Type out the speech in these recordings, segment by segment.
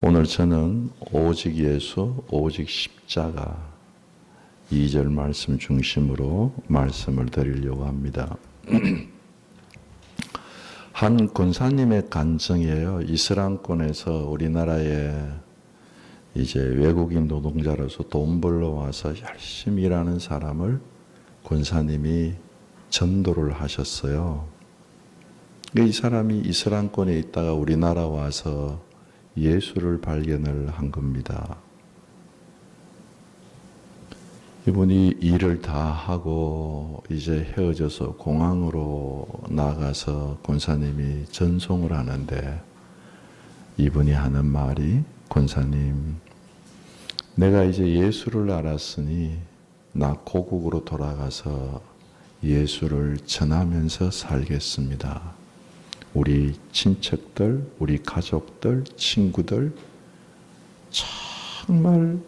오늘 저는 오직 예수, 오직 십자가 2절 말씀 중심으로 말씀을 드리려고 합니다. 한 권사님의 간증이에요. 이슬람권에서 우리나라에 이제 외국인 노동자로서 돈 벌러 와서 열심히 일하는 사람을 권사님이 전도를 하셨어요. 이 사람이 이슬람권에 있다가 우리나라 와서 예수를 발견을 한 겁니다. 이분이 일을 다 하고 이제 헤어져서 공항으로 나가서 권사님이 전송을 하는데 이분이 하는 말이, 권사님, 내가 이제 예수를 알았으니 나 고국으로 돌아가서 예수를 전하면서 살겠습니다. 우리 친척들, 우리 가족들, 친구들, 정말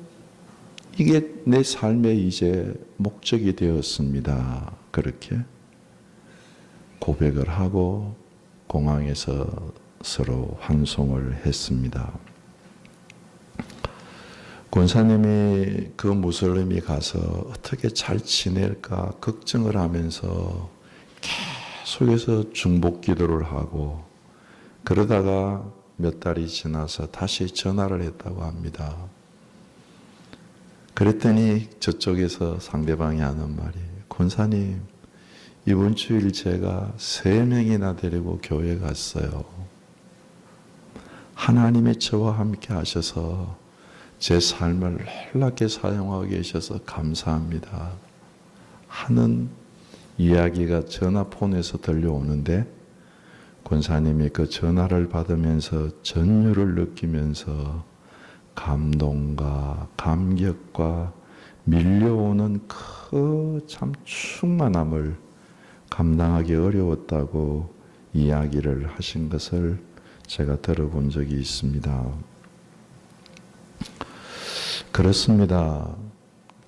이게 내 삶의 이제 목적이 되었습니다. 그렇게 고백을 하고 공항에서 서로 환송을 했습니다. 권사님이 그 무슬림이 가서 어떻게 잘 지낼까 걱정을 하면서 계속해서 중복 기도를 하고 그러다가 몇 달이 지나서 다시 전화를 했다고 합니다. 그랬더니 저쪽에서 상대방이 하는 말이, 권사님, 이번 주일 제가 3명이나 데리고 교회 갔어요. 하나님이 저와 함께 하셔서 제 삶을 놀랍게 사용하고 계셔서 감사합니다 하는 이야기가 전화폰에서 들려오는데, 권사님이 그 전화를 받으면서 전율을 느끼면서 감동과 감격과 밀려오는 그 참 충만함을 감당하기 어려웠다고 이야기를 하신 것을 제가 들어본 적이 있습니다. 그렇습니다.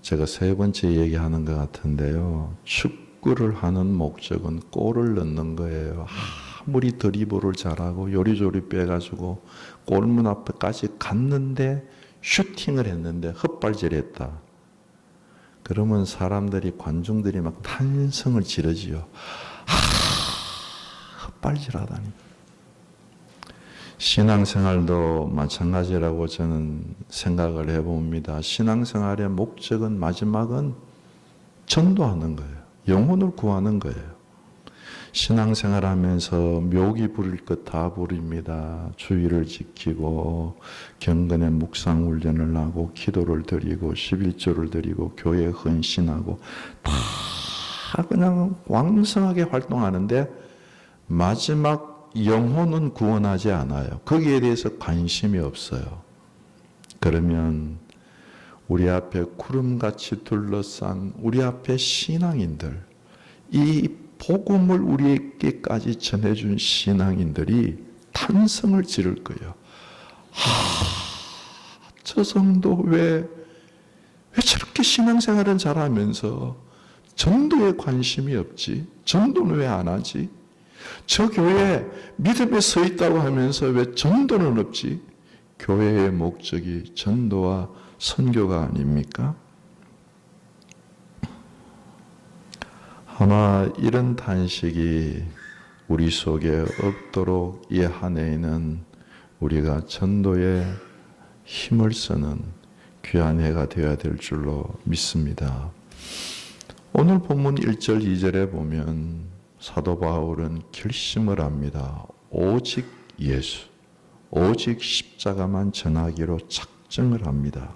제가 3번째 얘기하는 것 같은데요. 축구를 하는 목적은 골을 넣는 거예요. 아무리 드리블을 잘하고 요리조리 빼가지고 골문 앞에까지 갔는데 슈팅을 했는데 헛발질했다. 그러면 사람들이, 관중들이 막 탄성을 지르지요. 헛발질하다니. 신앙생활도 마찬가지라고 저는 생각을 해봅니다. 신앙생활의 목적은, 마지막은 전도하는 거예요. 영혼을 구하는 거예요. 신앙생활 하면서 묘기 부릴 것 다 부립니다. 주의를 지키고 경건의 묵상 훈련을 하고 기도를 드리고 11조를 드리고 교회에 헌신하고 다 그냥 왕성하게 활동하는데 마지막 영혼은 구원하지 않아요. 거기에 대해서 관심이 없어요. 그러면 우리 앞에 구름같이 둘러싼 우리 앞에 신앙인들, 이 복음을 우리에게까지 전해준 신앙인들이 탄성을 지를 거예요. 저 성도 왜 저렇게 신앙생활은 잘하면서 전도에 관심이 없지? 전도는 왜 안 하지? 저 교회에 믿음에 서 있다고 하면서 왜 전도는 없지? 교회의 목적이 전도와 선교가 아닙니까? 아마 이런 단식이 우리 속에 없도록 이 한 해에는 우리가 전도에 힘을 쓰는 귀한 해가 되어야 될 줄로 믿습니다. 오늘 본문 1절 2절에 보면 사도 바울은 결심을 합니다. 오직 예수, 오직 십자가만 전하기로 작정을 합니다.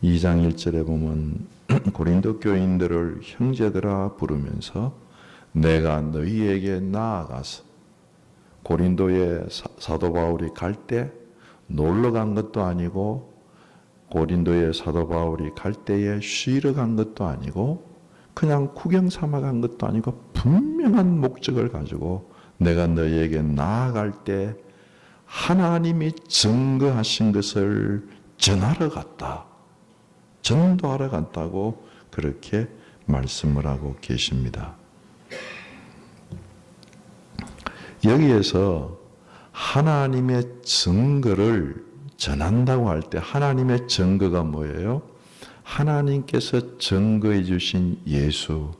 2장 1절에 보면 고린도 교인들을 형제들아 부르면서 내가 너희에게 나아가서, 고린도에 사도 바울이 갈 때 놀러 간 것도 아니고 고린도에 사도 바울이 갈 때에 쉬러 간 것도 아니고 그냥 구경 삼아 간 것도 아니고 분명한 목적을 가지고 내가 너희에게 나아갈 때 하나님이 증거하신 것을 전하러 갔다, 전도하러 갔다고 그렇게 말씀을 하고 계십니다. 여기에서 하나님의 증거를 전한다고 할 때 하나님의 증거가 뭐예요? 하나님께서 증거해 주신 예수,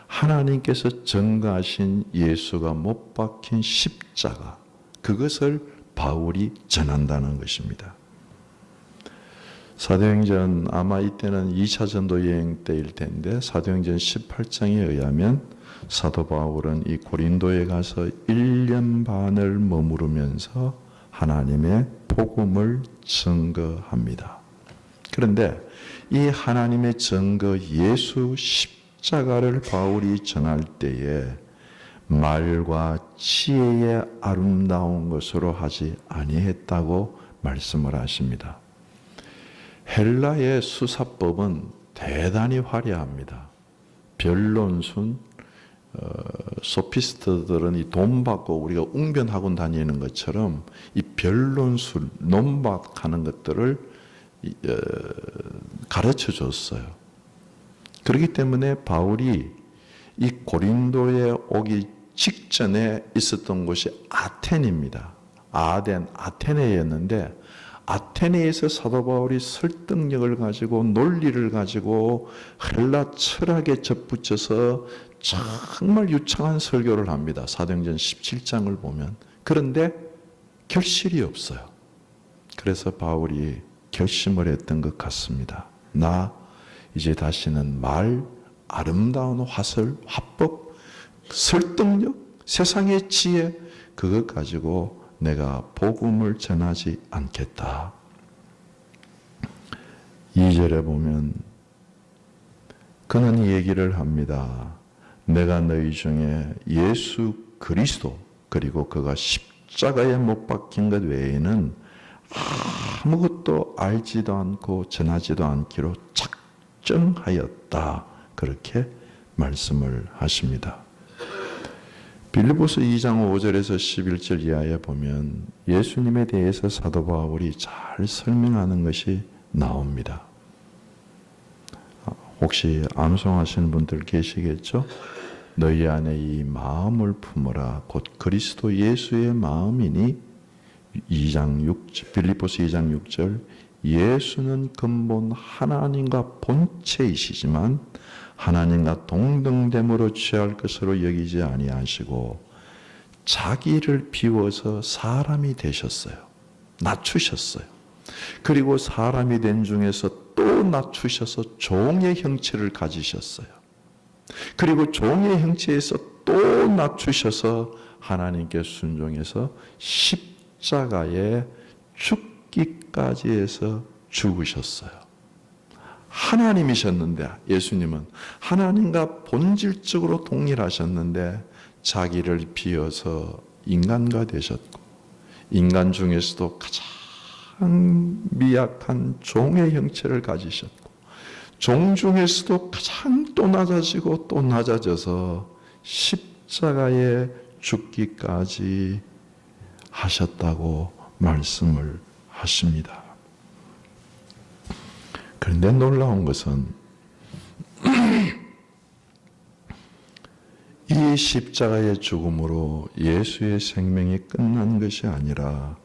하나님께서 증거하신 예수가 못 박힌 십자가, 그것을 바울이 전한다는 것입니다. 사도행전, 아마 이때는 2차 전도 여행 때일 텐데 사도행전 18장에 의하면 사도 바울은 이 고린도에 가서 1년 반을 머무르면서 하나님의 복음을 증거합니다. 그런데 이 하나님의 증거 예수 십자가를 바울이 전할 때에 말과 지혜의 아름다운 것으로 하지 아니했다고 말씀을 하십니다. 헬라의 수사법은 대단히 화려합니다. 변론순, 소피스트들은 이 돈 받고 우리가 웅변학원 다니는 것처럼 이 변론술, 논박하는 것들을 가르쳐 줬어요. 그렇기 때문에 바울이 이 고린도에 오기 직전에 있었던 곳이 아텐입니다. 아테네였는데 아테네에서 사도 바울이 설득력을 가지고 논리를 가지고 헬라 철학에 접붙여서 정말 유창한 설교를 합니다. 사도행전 17장을 보면. 그런데 결실이 없어요. 그래서 바울이 결심을 했던 것 같습니다. 나 이제 다시는 말, 아름다운 화설, 화법, 설득력, 세상의 지혜, 그것 가지고 내가 복음을 전하지 않겠다. 2절에 보면 그는 얘기를 합니다. 내가 너희 중에 예수 그리스도 그리고 그가 십자가에 못 박힌 것 외에는 아무것도 알지도 않고 전하지도 않기로 작정하였다. 그렇게 말씀을 하십니다. 빌립보서 2장 5절에서 11절 이하에 보면 예수님에 대해서 사도 바울이 잘 설명하는 것이 나옵니다. 혹시 암송하시는 분들 계시겠죠? 너희 안에 이 마음을 품어라. 곧 그리스도 예수의 마음이니 2장 6절, 빌립보서 2장 6절 예수는 근본 하나님과 본체이시지만 하나님과 동등됨으로 취할 것으로 여기지 아니하시고 자기를 비워서 사람이 되셨어요. 낮추셨어요. 그리고 사람이 된 중에서 또 낮추셔서 종의 형체를 가지셨어요. 그리고 종의 형체에서 또 낮추셔서 하나님께 순종해서 십자가에 죽기까지 해서 죽으셨어요. 하나님이셨는데 예수님은 하나님과 본질적으로 동일하셨는데 자기를 비워서 인간과 되셨고 인간 중에서도 가장 미약한 종의 형체를 가지셨고 종 중에서도 가장 또 낮아지고 또 낮아져서 십자가에 죽기까지 하셨다고 말씀을 하십니다. 그런데 놀라운 것은 이 십자가의 죽음으로 예수의 생명이 끝난 것이 아니라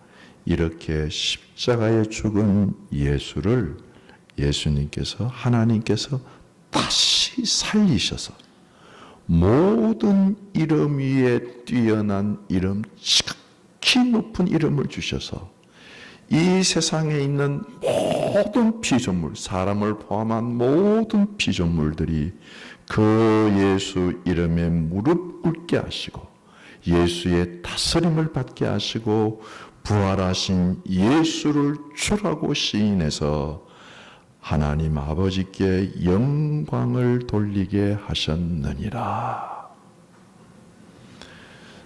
이렇게 십자가에 죽은 예수를 예수님께서 하나님께서 다시 살리셔서 모든 이름 위에 뛰어난 이름, 지극히 높은 이름을 주셔서 이 세상에 있는 모든 피조물, 사람을 포함한 모든 피조물들이 그 예수 이름에 무릎 꿇게 하시고 예수의 다스림을 받게 하시고 부활하신 예수를 주라고 시인해서 하나님 아버지께 영광을 돌리게 하셨느니라.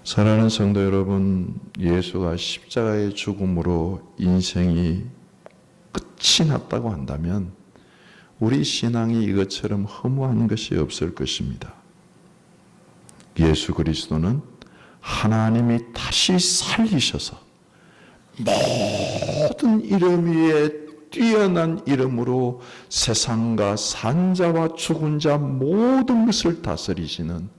사랑하는 성도 여러분, 예수가 십자가의 죽음으로 인생이 끝이 났다고 한다면 우리 신앙이 이것처럼 허무한 것이 없을 것입니다. 예수 그리스도는 하나님이 다시 살리셔서 모든 이름 위에 뛰어난 이름으로 세상과 산자와 죽은 자 모든 것을 다스리시는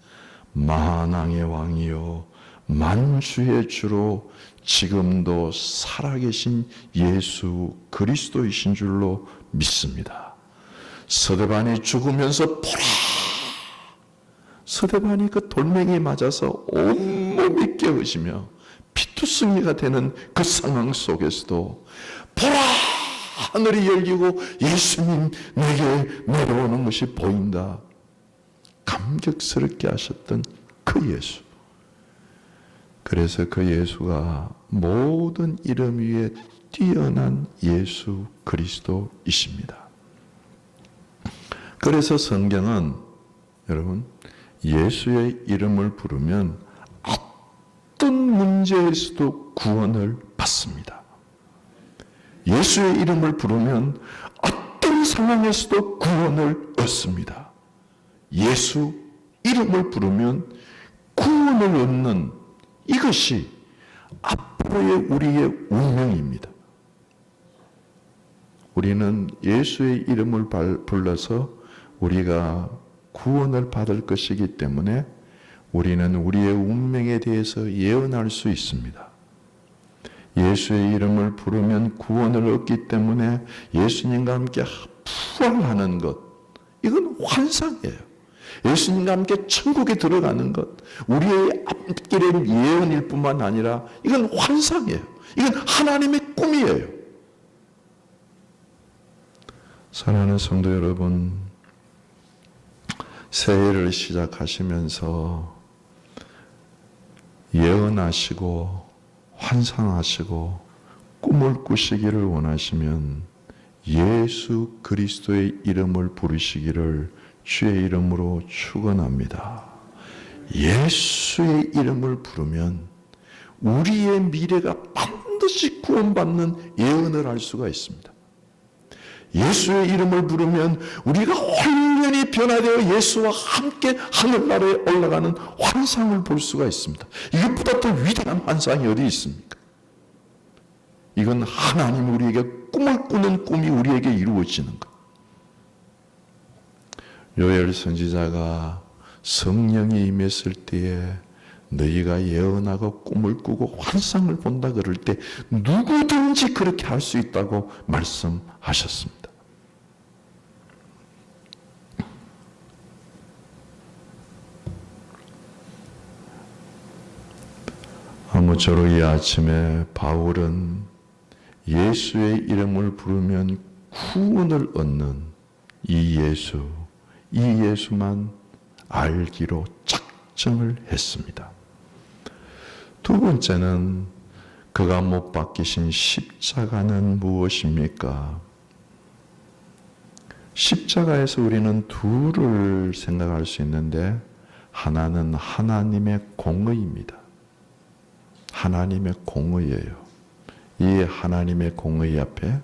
만왕의 왕이요 만주의 주로 지금도 살아계신 예수 그리스도이신 줄로 믿습니다. 스데반이 죽으면서 보라! 스데반이 그 돌멩이에 맞아서 온몸이 깨어지며 피투성이가 되는 그 상황 속에서도 보라! 하늘이 열리고 예수님 내게 내려오는 것이 보인다. 감격스럽게 하셨던 그 예수. 그래서 그 예수가 모든 이름 위에 뛰어난 예수 그리스도이십니다. 그래서 성경은 여러분 예수의 이름을 부르면 어떤 문제에서도 구원을 받습니다. 예수의 이름을 부르면 어떤 상황에서도 구원을 얻습니다. 예수 이름을 부르면 구원을 얻는 이것이 앞으로의 우리의 운명입니다. 우리는 예수의 이름을 불러서 우리가 구원을 받을 것이기 때문에 우리는 우리의 운명에 대해서 예언할 수 있습니다. 예수의 이름을 부르면 구원을 얻기 때문에 예수님과 함께 부활하는 것, 이건 환상이에요. 예수님과 함께 천국에 들어가는 것, 우리의 앞길의 예언일 뿐만 아니라 이건 환상이에요. 이건 하나님의 꿈이에요. 사랑하는 성도 여러분, 새해를 시작하시면서 예언하시고 환상하시고 꿈을 꾸시기를 원하시면 예수 그리스도의 이름을 부르시기를 주의 이름으로 축원합니다. 예수의 이름을 부르면 우리의 미래가 반드시 구원받는 예언을 할 수가 있습니다. 예수의 이름을 부르면 우리가 완전히 변화되어 예수와 함께 하늘나라에 올라가는 환상을 볼 수가 있습니다. 이것보다 더 위대한 환상이 어디 있습니까? 이건 하나님 우리에게 꿈을 꾸는 꿈이 우리에게 이루어지는 것. 요엘 선지자가 성령이 임했을 때에 너희가 예언하고 꿈을 꾸고 환상을 본다 그럴 때 누구든지 그렇게 할 수 있다고 말씀하셨습니다. 아무쪼록 이 아침에 바울은 예수의 이름을 부르면 구원을 얻는 이 예수만 알기로 작정을 했습니다. 두 번째는 그가 못 박히신 십자가는 무엇입니까? 십자가에서 우리는 둘을 생각할 수 있는데 하나는 하나님의 공의입니다. 하나님의 공의예요. 이 하나님의 공의 앞에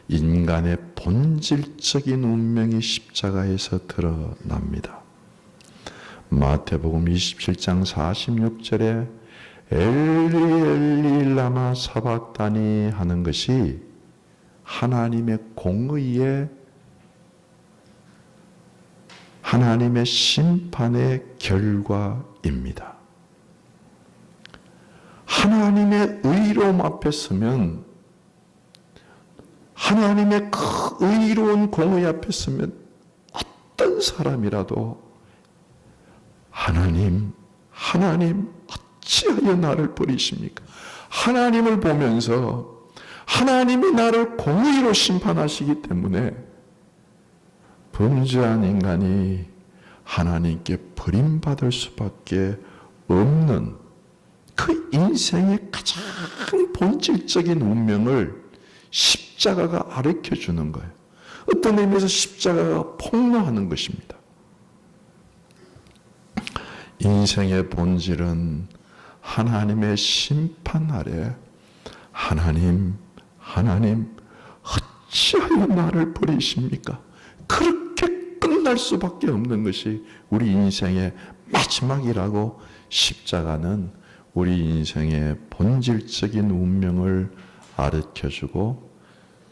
인간의 본질적인 운명이 십자가에서 드러납니다. 마태복음 27장 46절에 엘리 엘리 라마 사박다니 하는 것이 하나님의 공의의 하나님의 심판의 결과입니다. 하나님의 의로움 앞에 서면 하나님의 그 의로운 공의 앞에 서면 어떤 사람이라도 하나님 어찌하여 나를 버리십니까? 하나님을 보면서 하나님이 나를 공의로 심판하시기 때문에 범죄한 인간이 하나님께 버림받을 수밖에 없는 그 인생의 가장 본질적인 운명을 십자가가 가르쳐 주는 거예요. 어떤 의미에서 십자가가 폭로하는 것입니다. 인생의 본질은 하나님의 심판 아래 하나님 어찌하여 나를 버리십니까? 그렇게 끝날 수밖에 없는 것이 우리 인생의 마지막이라고 십자가는 우리 인생의 본질적인 운명을 가르쳐주고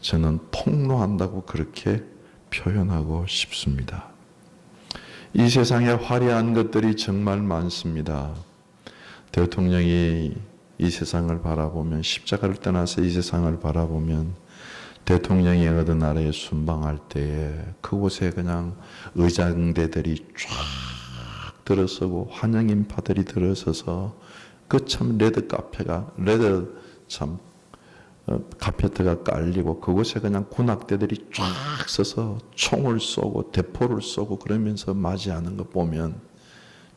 저는 폭로한다고 그렇게 표현하고 싶습니다. 이 세상에 화려한 것들이 정말 많습니다. 대통령이 이 세상을 바라보면, 십자가를 떠나서 이 세상을 바라보면 대통령이 어느 나라에 순방할 때에 그곳에 그냥 의장대들이 쫙 들어서고 환영 인파들이 들어서서 그 참 레드 카페트가 깔리고 그곳에 그냥 군악대들이 쫙 서서 총을 쏘고 대포를 쏘고 그러면서 맞이하는 거 보면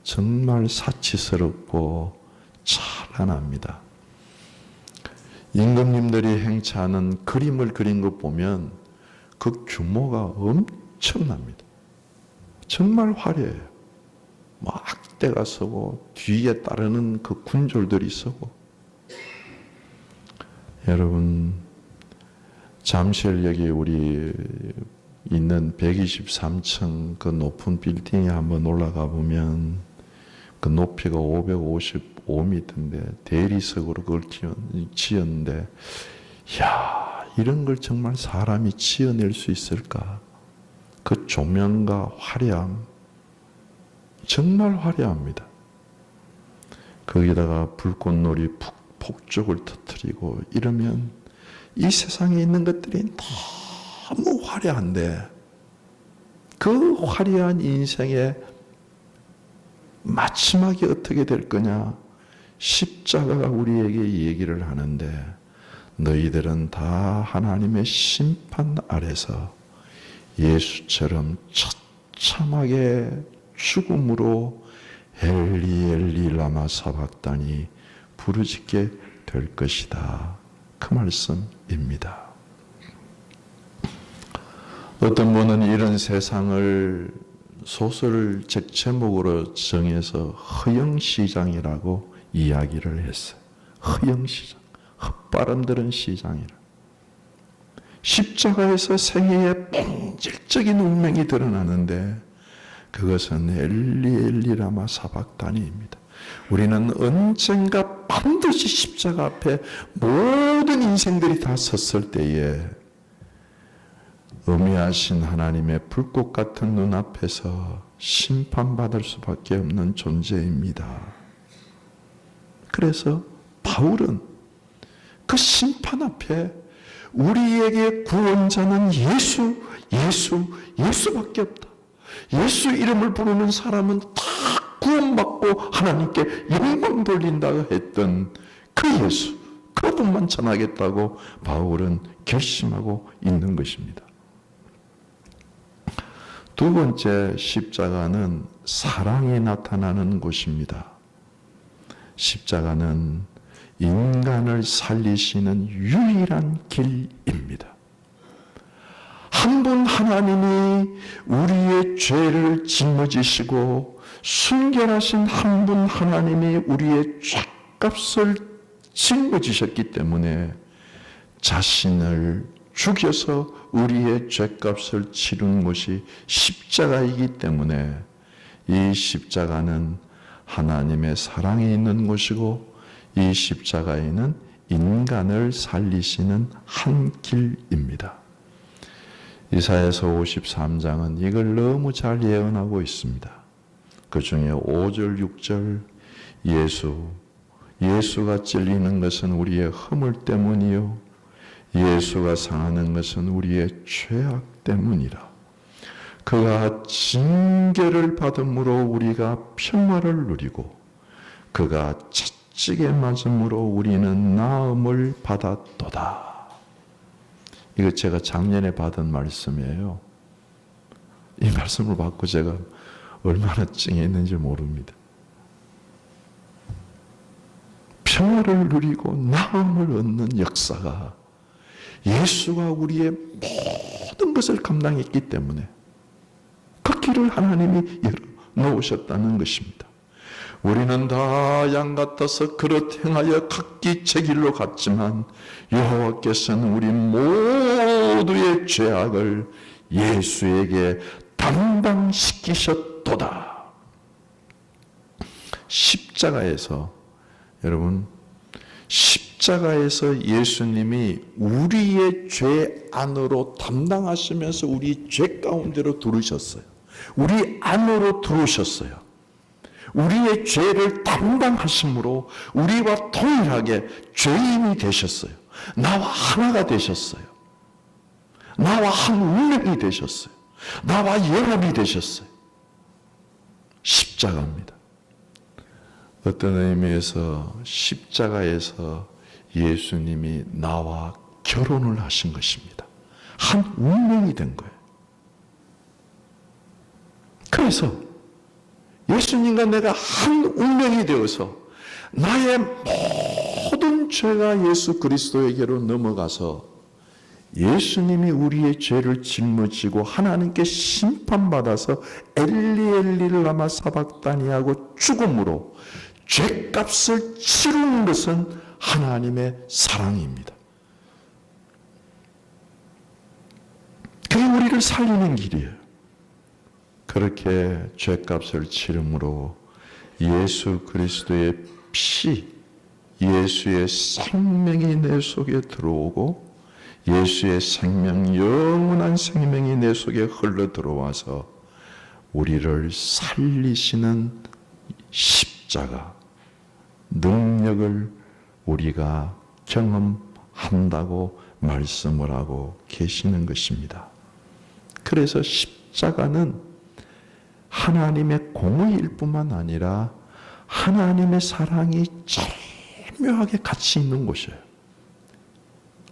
정말 사치스럽고 찬란합니다. 임금님들이 행차하는 그림을 그린 거 보면 그 규모가 엄청납니다. 정말 화려해요. 막 악대가 서고 뒤에 따르는 그 군졸들이 서고. 여러분, 잠실역에 우리 있는 123층 그 높은 빌딩에 한번 올라가 보면 그 높이가 555m인데 대리석으로 그걸 지었는데, 이야, 이런 걸 정말 사람이 지어낼 수 있을까? 그 조명과 화려함, 정말 화려합니다. 거기다가 불꽃놀이 폭죽을 터뜨리고 이러면 이 세상에 있는 것들이 너무 화려한데 그 화려한 인생의 마지막이 어떻게 될 거냐? 십자가가 우리에게 얘기를 하는데 너희들은 다 하나님의 심판 아래서 예수처럼 처참하게 죽음으로 엘리 엘리 라마 사박다니 부르짖게 될 것이다. 그 말씀입니다. 어떤 분은 이런 세상을 소설책 제목으로 정해서 허영시장이라고 이야기를 했어요. 허영시장, 헛바람들은 시장이라. 십자가에서 생애의 본질적인 운명이 드러나는데 그것은 엘리 엘리 라마 사박다니입니다. 우리는 언젠가 반드시 십자가 앞에 모든 인생들이 다 섰을 때에 엄위하신 하나님의 불꽃 같은 눈앞에서 심판받을 수밖에 없는 존재입니다. 그래서 바울은 그 심판 앞에 우리에게 구원자는 예수밖에 없다. 예수 이름을 부르는 사람은 다 구원받고 하나님께 영광 돌린다고 했던 그 예수, 그분만 전하겠다고 바울은 결심하고 있는 것입니다. 두 번째, 십자가는 사랑이 나타나는 곳입니다. 십자가는 인간을 살리시는 유일한 길입니다. 한 분 하나님이 우리의 죄를 짊어지시고 순결하신 한 분 하나님이 우리의 죄값을 짊어지셨기 때문에 자신을 죽여서 우리의 죄값을 치른 것이 십자가이기 때문에 이 십자가는 하나님의 사랑이 있는 곳이고 이 십자가에는 인간을 살리시는 한 길입니다. 이사야서 53장은 이걸 너무 잘 예언하고 있습니다. 그 중에 5절, 6절 예수가 찔리는 것은 우리의 허물 때문이요 예수가 상하는 것은 우리의 죄악 때문이라. 그가 징계를 받음으로 우리가 평화를 누리고 그가 채찍에 맞음으로 우리는 나음을 받았도다. 이거 제가 작년에 받은 말씀이에요. 이 말씀을 받고 제가 얼마나 찡했는지 모릅니다. 평화를 누리고 나음을 얻는 역사가 예수가 우리의 모든 것을 감당했기 때문에 그 길을 하나님이 열어놓으셨다는 것입니다. 우리는 다 양 같아서 그릇 행하여 각기 제 길로 갔지만 여호와께서는 우리 모두의 죄악을 예수에게 담당시키셨도다. 십자가에서 여러분, 십자가에서 예수님이 우리의 죄 안으로 담당하시면서 우리 죄 가운데로 들어오셨어요. 우리 안으로 들어오셨어요. 우리의 죄를 담당하심으로 우리와 동일하게 죄인이 되셨어요. 나와 하나가 되셨어요. 나와 한 운명이 되셨어요. 나와 연합이 되셨어요. 십자가입니다. 어떤 의미에서 십자가에서 예수님이 나와 결혼을 하신 것입니다. 한 운명이 된 거예요. 그래서 예수님과 내가 한 운명이 되어서 나의 모든 죄가 예수 그리스도에게로 넘어가서 예수님이 우리의 죄를 짊어지고 하나님께 심판받아서 엘리 라마 사박다니 하고 죽음으로 죄값을 치르는 것은 하나님의 사랑입니다. 그게 우리를 살리는 길이에요. 그렇게 죄값을 치름으로 예수 그리스도의 피, 예수의 생명이 내 속에 들어오고 예수의 생명, 영원한 생명이 내 속에 흘러 들어와서 우리를 살리시는 십자가 능력을 우리가 경험한다고 말씀을 하고 계시는 것입니다. 그래서 십자가는 하나님의 공의일 뿐만 아니라 하나님의 사랑이 절묘하게 같이 있는 곳이에요.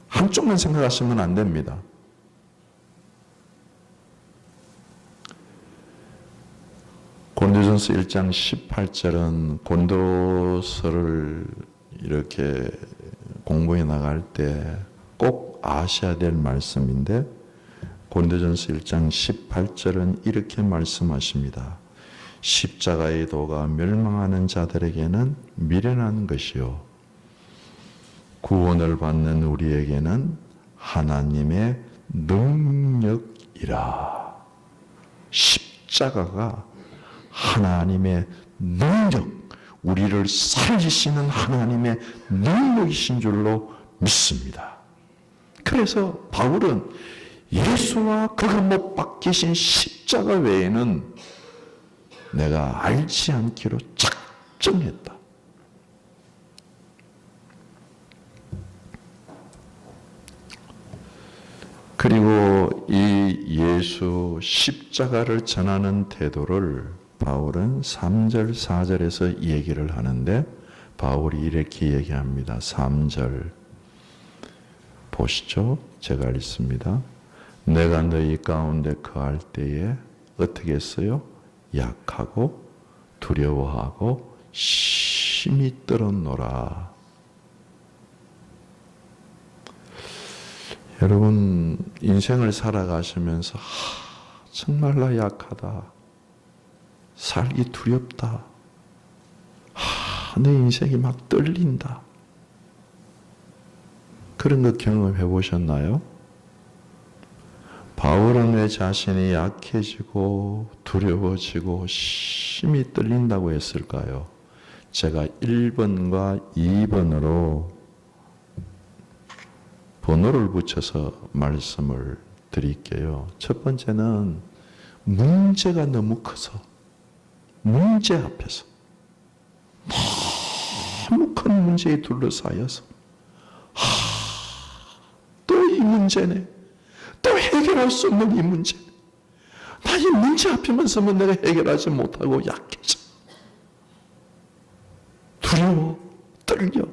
한쪽만 생각하시면 안 됩니다. 고린도전서 1장 18절은 고린도서를 이렇게 공부해 나갈 때 꼭 아셔야 될 말씀인데 고린도전서 1장 18절은 이렇게 말씀하십니다. 십자가의 도가 멸망하는 자들에게는 미련한 것이요 구원을 받는 우리에게는 하나님의 능력이라. 십자가가 하나님의 능력, 우리를 살리시는 하나님의 능력이신 줄로 믿습니다. 그래서 바울은 예수와 그가 못 박히신 십자가 외에는 내가 알지 않기로 작정했다. 그리고 이 예수 십자가를 전하는 태도를 바울은 3절, 4절에서 얘기를 하는데 바울이 이렇게 얘기합니다. 3절 보시죠. 제가 읽습니다. 내가 너희 가운데 거할 때에 어떻게 했어요? 약하고 두려워하고 심히 떨었노라. 여러분 인생을 살아가시면서 정말 나 약하다. 살기 두렵다. 내 인생이 막 떨린다. 그런 거 경험해 보셨나요? 바울은 왜 자신이 약해지고 두려워지고 심히 떨린다고 했을까요? 제가 1번과 2번으로 번호를 붙여서 말씀을 드릴게요. 첫 번째는 문제가 너무 커서 문제 앞에서 너무 큰 문제에 둘러싸여서 또 이 문제네. 또 해결할 수 없는 이 문제. 나 이 문제 앞에만 서면 내가 해결하지 못하고 약해져. 두려워, 떨려.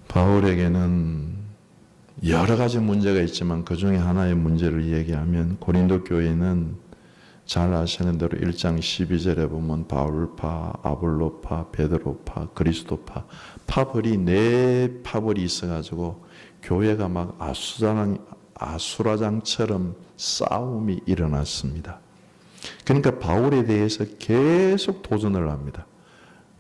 바울에게는 여러 가지 문제가 있지만 그 중에 하나의 문제를 얘기하면 고린도 교회는 잘 아시는 대로 1장 12절에 보면 바울파, 아볼로파, 베드로파, 그리스도파, 파벌이 네 파벌이 있어가지고 교회가 막 아수라장처럼 싸움이 일어났습니다. 그러니까 바울에 대해서 계속 도전을 합니다.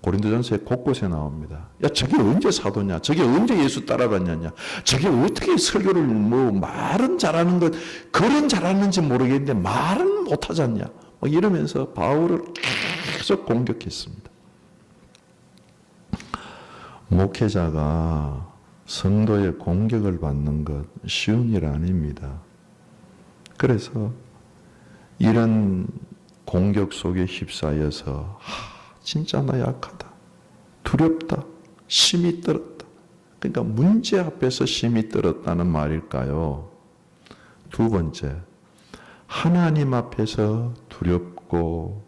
고린도전서에 곳곳에 나옵니다. 야, 저게 언제 사도냐? 저게 언제 예수 따라갔냐? 저게 어떻게 설교를 말은 잘하는 것, 글은 잘하는지 모르겠는데 말은 못하잖냐? 이러면서 바울을 계속 공격했습니다. 목회자가 성도의 공격을 받는 것 쉬운 일 아닙니다. 그래서 이런 공격 속에 휩싸여서 진짜 나 약하다, 두렵다, 심이 떨었다. 그러니까 문제 앞에서 심이 떨었다는 말일까요? 두 번째, 하나님 앞에서 두렵고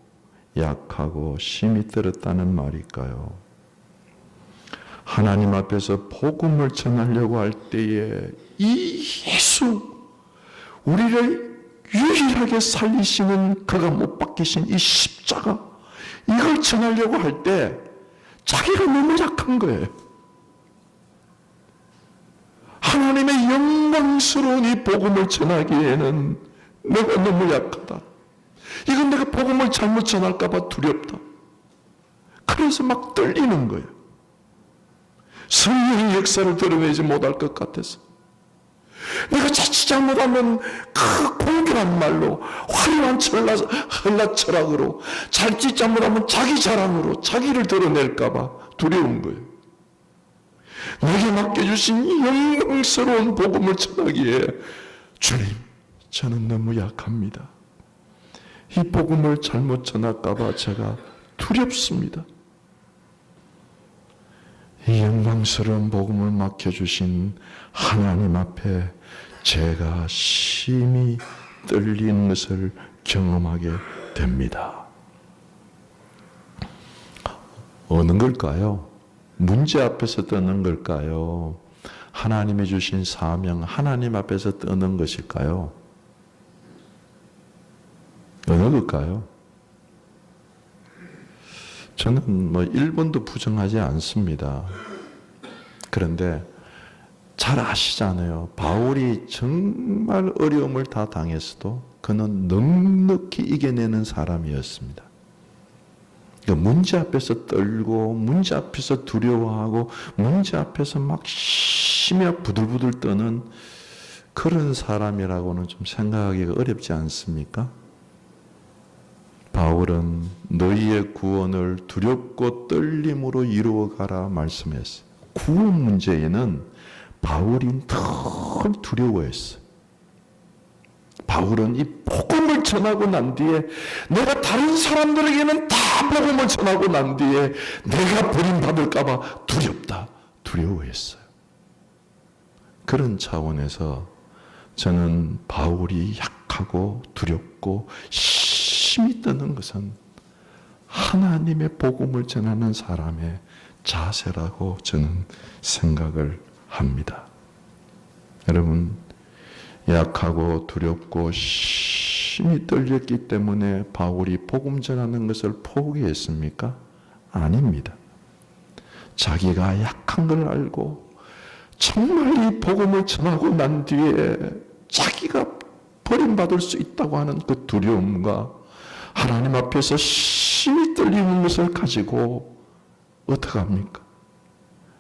약하고 심이 떨었다는 말일까요? 하나님 앞에서 복음을 전하려고 할 때에 이 예수, 우리를 유일하게 살리시는 그가 못 박히신 이 십자가, 이걸 전하려고 할 때 자기가 너무 약한 거예요. 하나님의 영광스러운 이 복음을 전하기에는 내가 너무 약하다. 이건 내가 복음을 잘못 전할까 봐 두렵다. 그래서 막 떨리는 거예요. 성령의 역사를 드러내지 못할 것 같아서. 내가 자칫 잘못하면 그 공교한 말로, 화려한 전라철학으로, 자칫 잘못하면 자기 자랑으로 자기를 드러낼까 봐 두려운 거예요. 내게 맡겨주신 이 영광스러운 복음을 전하기에 주님, 저는 너무 약합니다. 이 복음을 잘못 전할까 봐 제가 두렵습니다. 이 영광스러운 복음을 맡겨주신 하나님 앞에 제가 심히 떨리는 것을 경험하게 됩니다. 어느 걸까요? 문제 앞에서 떠는 걸까요? 하나님이 주신 사명, 하나님 앞에서 떠는 것일까요? 어느 걸까요? 저는 1번도 부정하지 않습니다. 그런데 잘 아시잖아요. 바울이 정말 어려움을 다 당했어도 그는 넉넉히 이겨내는 사람이었습니다. 그러니까 문제 앞에서 떨고, 문제 앞에서 두려워하고, 문제 앞에서 막 심야 부들부들 떠는 그런 사람이라고는 좀 생각하기가 어렵지 않습니까? 바울은 너희의 구원을 두렵고 떨림으로 이루어가라 말씀했어요. 구원 문제에는 바울이 더 두려워했어요. 바울은 이 복음을 전하고 난 뒤에, 내가 다른 사람들에게는 다 복음을 전하고 난 뒤에 내가 버림받을까 봐 두렵다, 두려워했어요. 그런 차원에서 저는 바울이 약하고 두렵고 심이 떠는 것은 하나님의 복음을 전하는 사람의 자세라고 저는 생각을 합니다. 여러분, 약하고 두렵고 심히 떨렸기 때문에 바울이 복음 전하는 것을 포기했습니까? 아닙니다. 자기가 약한 걸 알고 정말 이 복음을 전하고 난 뒤에 자기가 버림받을 수 있다고 하는 그 두려움과 하나님 앞에서 심히 떨리는 것을 가지고 어떻게 합니까?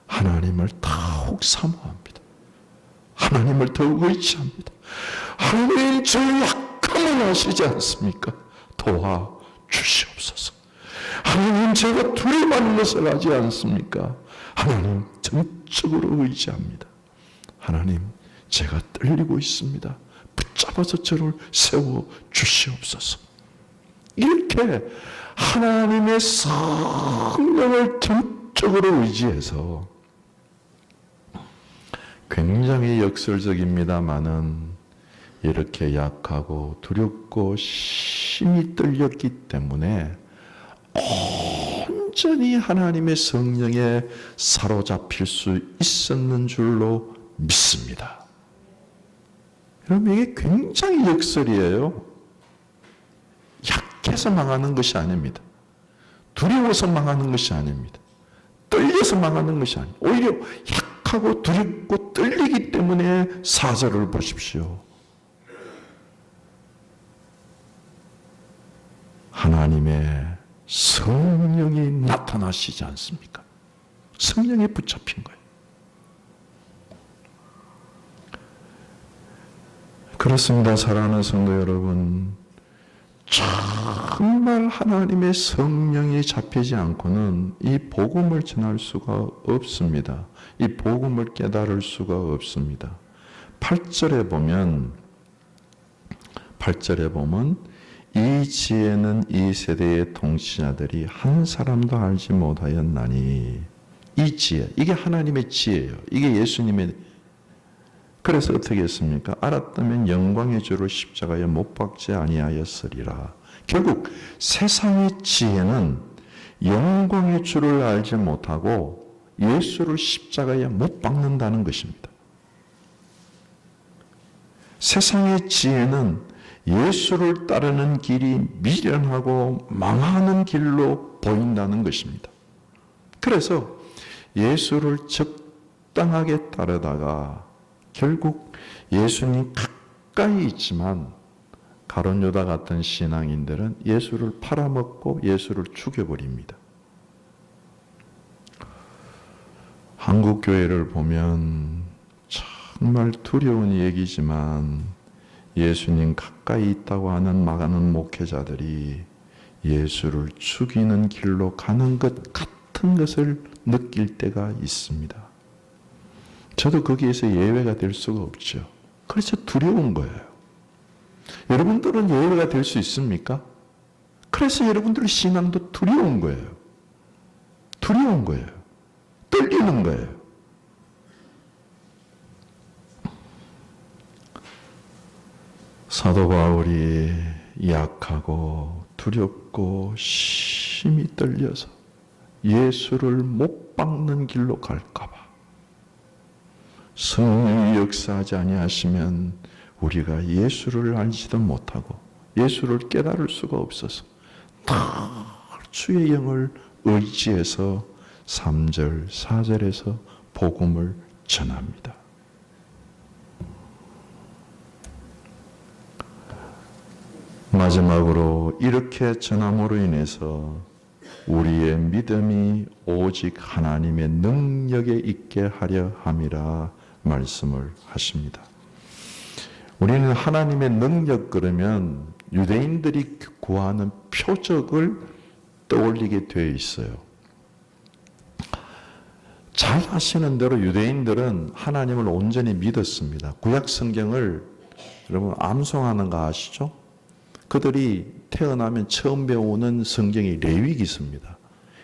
하나님을 더욱 사모합니다. 하나님을 더욱 의지합니다. 하나님, 저 약함을 아시지 않습니까? 도와 주시옵소서. 하나님, 제가 두려워하는 것을 아지 않습니까? 하나님, 전적으로 의지합니다. 하나님, 제가 떨리고 있습니다. 붙잡아서 저를 세워 주시옵소서. 이렇게 하나님의 성령을 전적으로 의지해서, 굉장히 역설적입니다마는 이렇게 약하고 두렵고 심히 떨렸기 때문에 온전히 하나님의 성령에 사로잡힐 수 있었는 줄로 믿습니다. 여러분, 이게 굉장히 역설이에요. 약해서 망하는 것이 아닙니다. 두려워서 망하는 것이 아닙니다. 떨려서 망하는 것이 아닙니다. 오히려 약하고 두렵고 떨리기 때문에 4절을 보십시오. 하나님의 성령이 나타나시지 않습니까? 성령에 붙잡힌 거예요. 그렇습니다. 사랑하는 성도 여러분, 정말 하나님의 성령이 잡히지 않고는 이 복음을 전할 수가 없습니다. 이 복음을 깨달을 수가 없습니다. 8절에 보면 이 지혜는 이 세대의 통치자들이 한 사람도 알지 못하였나니. 이 지혜, 이게 하나님의 지혜예요. 이게 예수님의. 그래서 어떻게 했습니까? 알았다면 영광의 주를 십자가에 못 박지 아니하였으리라. 결국 세상의 지혜는 영광의 주를 알지 못하고 예수를 십자가에 못 박는다는 것입니다. 세상의 지혜는 예수를 따르는 길이 미련하고 망하는 길로 보인다는 것입니다. 그래서 예수를 적당하게 따르다가 결국 예수님 가까이 있지만 가룟 유다 같은 신앙인들은 예수를 팔아먹고 예수를 죽여버립니다. 한국 교회를 보면 정말 두려운 얘기지만 예수님 가까이 있다고 하는 많은 목회자들이 예수를 죽이는 길로 가는 것 같은 것을 느낄 때가 있습니다. 저도 거기에서 예외가 될 수가 없죠. 그래서 두려운 거예요. 여러분들은 예외가 될 수 있습니까? 그래서 여러분들의 신앙도 두려운 거예요. 두려운 거예요. 떨리는 거예요. 사도 바울이 약하고 두렵고 심히 떨려서 예수를 못 박는 길로 갈까 봐. 성령이 역사하지 아니하시면 우리가 예수를 알지도 못하고 예수를 깨달을 수가 없어서 다 주의 영을 의지해서 3절, 4절에서 복음을 전합니다. 마지막으로 이렇게 전함으로 인해서 우리의 믿음이 오직 하나님의 능력에 있게 하려 함이라 말씀을 하십니다. 우리는 하나님의 능력 그러면 유대인들이 구하는 표적을 떠올리게 되어 있어요. 잘 아시는 대로 유대인들은 하나님을 온전히 믿었습니다. 구약 성경을 여러분 암송하는 거 아시죠? 그들이 태어나면 처음 배우는 성경이 레위기서입니다.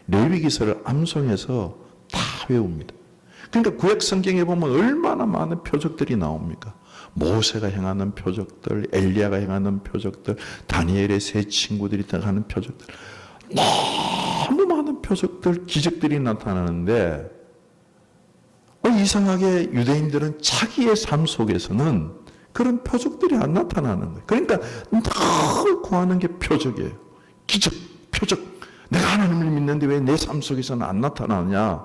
레위기서를 암송해서 다 외웁니다. 그러니까 구약 성경에 보면 얼마나 많은 표적들이 나옵니까? 모세가 행하는 표적들, 엘리야가 행하는 표적들, 다니엘의 세 친구들이 하는 표적들, 너무 많은 표적들, 기적들이 나타나는데 이상하게 유대인들은 자기의 삶 속에서는 그런 표적들이 안 나타나는 거예요. 그러니까 늘 구하는 게 표적이에요. 기적, 표적. 내가 하나님을 믿는데 왜 내 삶 속에서는 안 나타나냐?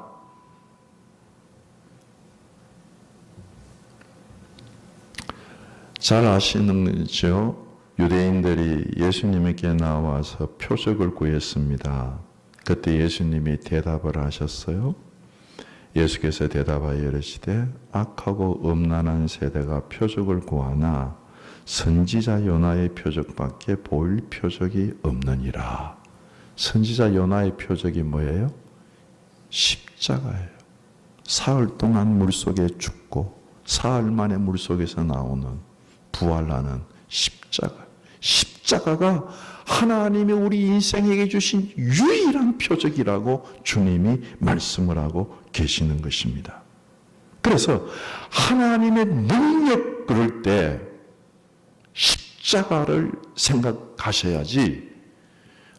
잘 아시는 거죠? 유대인들이 예수님에게 나와서 표적을 구했습니다. 그때 예수님이 대답을 하셨어요. 예수께서 대답하여 이르시되 악하고 음란한 세대가 표적을 구하나 선지자 요나의 표적밖에 보일 표적이 없느니라. 선지자 요나의 표적이 뭐예요? 십자가예요. 사흘 동안 물속에 죽고 사흘 만에 물속에서 나오는 부활하는 십자가. 십자가가 하나님이 우리 인생에게 주신 유일한 표적이라고 주님이 말씀을 하고 계시는 것입니다. 그래서 하나님의 능력 그럴 때 십자가를 생각하셔야지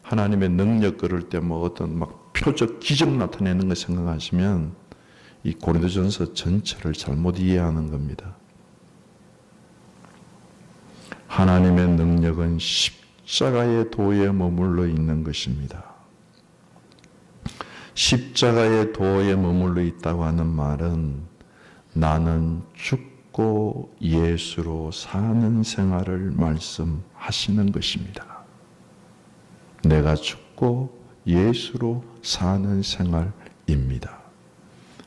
하나님의 능력 그럴 때 뭐 어떤 막 표적 기적 나타내는 거 생각하시면 이 고린도전서 전체를 잘못 이해하는 겁니다. 하나님의 능력은 십자가의 도에 머물러 있는 것입니다. 십자가의 도에 머물러 있다고 하는 말은 나는 죽고 예수로 사는 생활을 말씀하시는 것입니다. 내가 죽고 예수로 사는 생활입니다.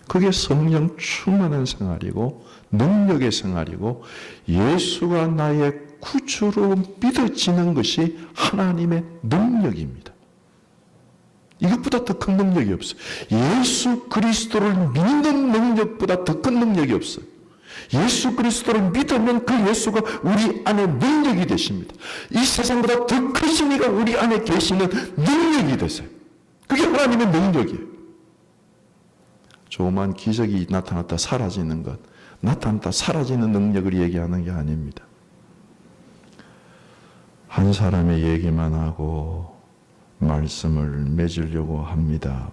그게 성령 충만한 생활이고 능력의 생활이고 예수가 나의 구주로 믿어지는 것이 하나님의 능력입니다. 이것보다 더 큰 능력이 없어요. 예수 그리스도를 믿는 능력보다 더 큰 능력이 없어요. 예수 그리스도를 믿으면 그 예수가 우리 안에 능력이 되십니다. 이 세상보다 더 크신 이가 우리 안에 계시는 능력이 되세요. 그게 하나님의 능력이에요. 조그만 기적이 나타났다 사라지는 것, 나타났다 사라지는 능력을 얘기하는 게 아닙니다. 한 사람의 얘기만 하고 말씀을 맺으려고 합니다.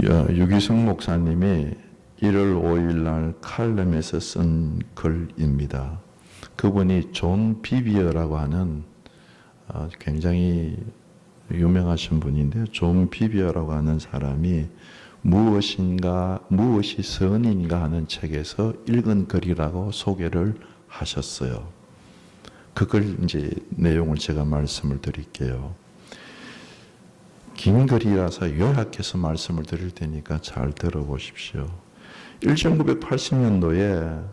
유기성 목사님이 1월 5일 날 칼럼에서 쓴 글입니다. 그분이 존 비비어라고 하는 굉장히 유명하신 분인데요. 존 비비어라고 하는 사람이 무엇이 선인가 하는 책에서 읽은 글이라고 소개를 하셨어요. 그걸 이제 내용을 제가 말씀을 드릴게요. 긴 글이라서 요약해서 말씀을 드릴 테니까 잘 들어보십시오. 1980년도에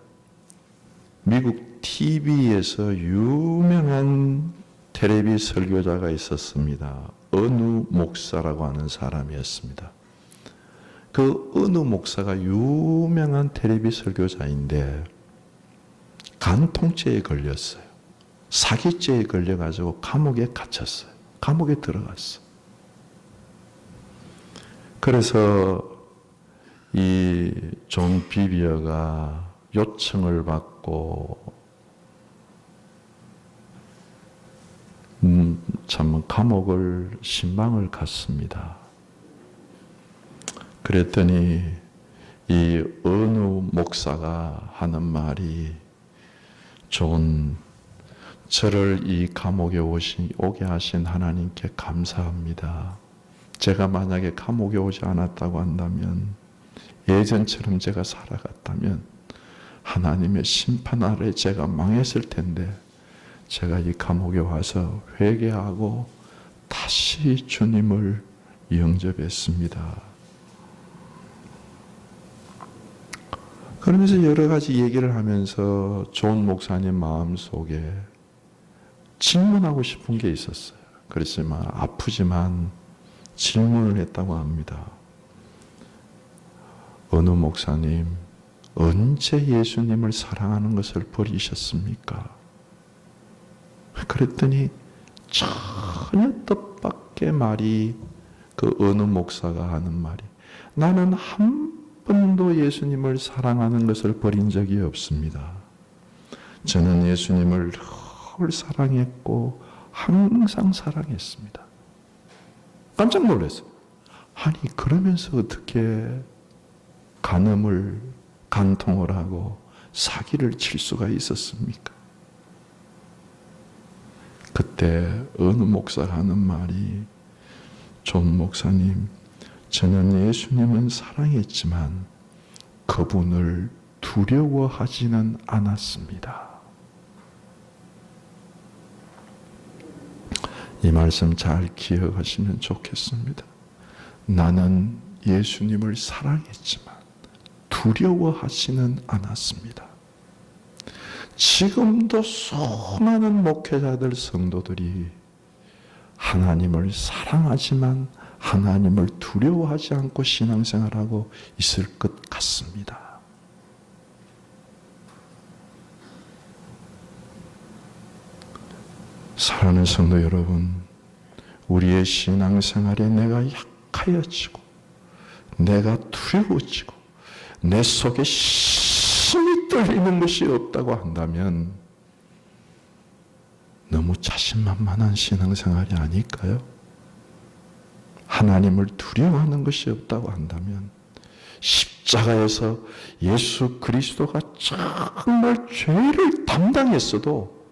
미국 TV에서 유명한 텔레비 설교자가 있었습니다. 은우 목사라고 하는 사람이었습니다. 그 은우 목사가 유명한 텔레비 설교자인데 간통죄에 걸렸어요. 사기죄에 걸려가지고 감옥에 갇혔어요. 감옥에 들어갔어요. 그래서 이 존 비비어가 요청을 받고 참 감옥을 신방을 갔습니다. 그랬더니 이 어느 목사가 하는 말이 저를 이 감옥에 오게 하신 하나님께 감사합니다. 제가 만약에 감옥에 오지 않았다고 한다면, 예전처럼 제가 살아갔다면 하나님의 심판 아래 제가 망했을 텐데, 제가 이 감옥에 와서 회개하고 다시 주님을 영접했습니다. 그러면서 여러 가지 얘기를 하면서 존 목사님 마음속에 질문하고 싶은 게 있었어요. 그렇지만 아프지만 질문을 했다고 합니다. 어느 목사님, 언제 예수님을 사랑하는 것을 버리셨습니까? 그랬더니 전혀 뜻밖의 말이, 그 어느 목사가 하는 말이, 나는 한 번도 예수님을 사랑하는 것을 버린 적이 없습니다. 저는 예수님을 늘 사랑했고 항상 사랑했습니다. 깜짝 놀랐어요. 아니, 그러면서 어떻게 간통을 하고 사기를 칠 수가 있었습니까? 그때 어느 목사가 하는 말이, 존 목사님, 저는 예수님은 사랑했지만 그분을 두려워하지는 않았습니다. 이 말씀 잘 기억하시면 좋겠습니다. 나는 예수님을 사랑했지만 두려워하지는 않았습니다. 지금도 수많은 목회자들, 성도들이 하나님을 사랑하지만 하나님을 두려워하지 않고 신앙생활하고 있을 것 같습니다. 사랑하는 성도 여러분, 우리의 신앙생활에 내가 약하여지고 내가 두려워지고 내 속에 심이 떨리는 것이 없다고 한다면 너무 자신만만한 신앙생활이 아닐까요? 하나님을 두려워하는 것이 없다고 한다면 십자가에서 예수 그리스도가 정말 죄를 담당했어도,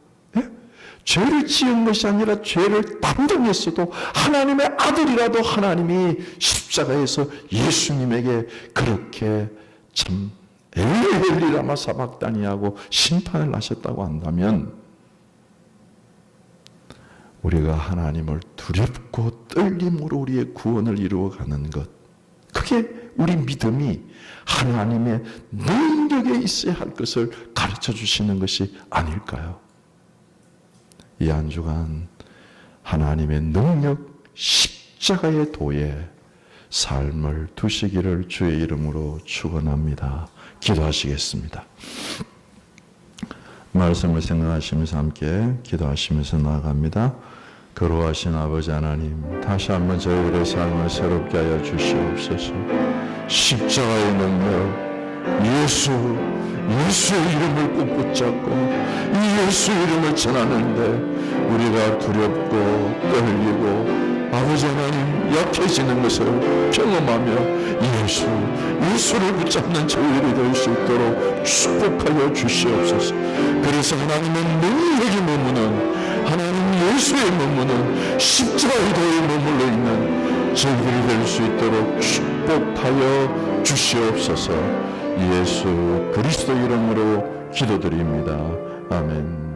죄를 지은 것이 아니라 죄를 담당했어도 하나님의 아들이라도 하나님이 십자가에서 예수님에게 그렇게 참 엘리라마 사박다니하고 심판을 하셨다고 한다면, 우리가 하나님을 두렵고 떨림으로 우리의 구원을 이루어가는 것, 그게 우리 믿음이 하나님의 능력에 있어야 할 것을 가르쳐 주시는 것이 아닐까요? 이 한 주간 하나님의 능력, 십자가의 도에 삶을 두시기를 주의 이름으로 축원합니다. 기도하시겠습니다. 말씀을 생각하시면서 함께 기도하시면서 나아갑니다. 거룩하신 아버지 하나님, 다시 한번 저희들의 삶을 새롭게 하여 주시옵소서. 십자가의 능력, 예수의 이름을 꼭 붙잡고 이 예수 이름을 전하는데 우리가 두렵고 떨리고 아버지 하나님 약해지는 것을 경험하며 예수를 붙잡는 저희들이 될 수 있도록 축복하여 주시옵소서. 그래서 하나님의 능력이 머무는, 하나님 예수의 머무는 십자가의 도에 머물러 있는 저희들이 될 수 있도록 축복하여 주시옵소서. 예수 그리스도 이름으로 기도드립니다. 아멘.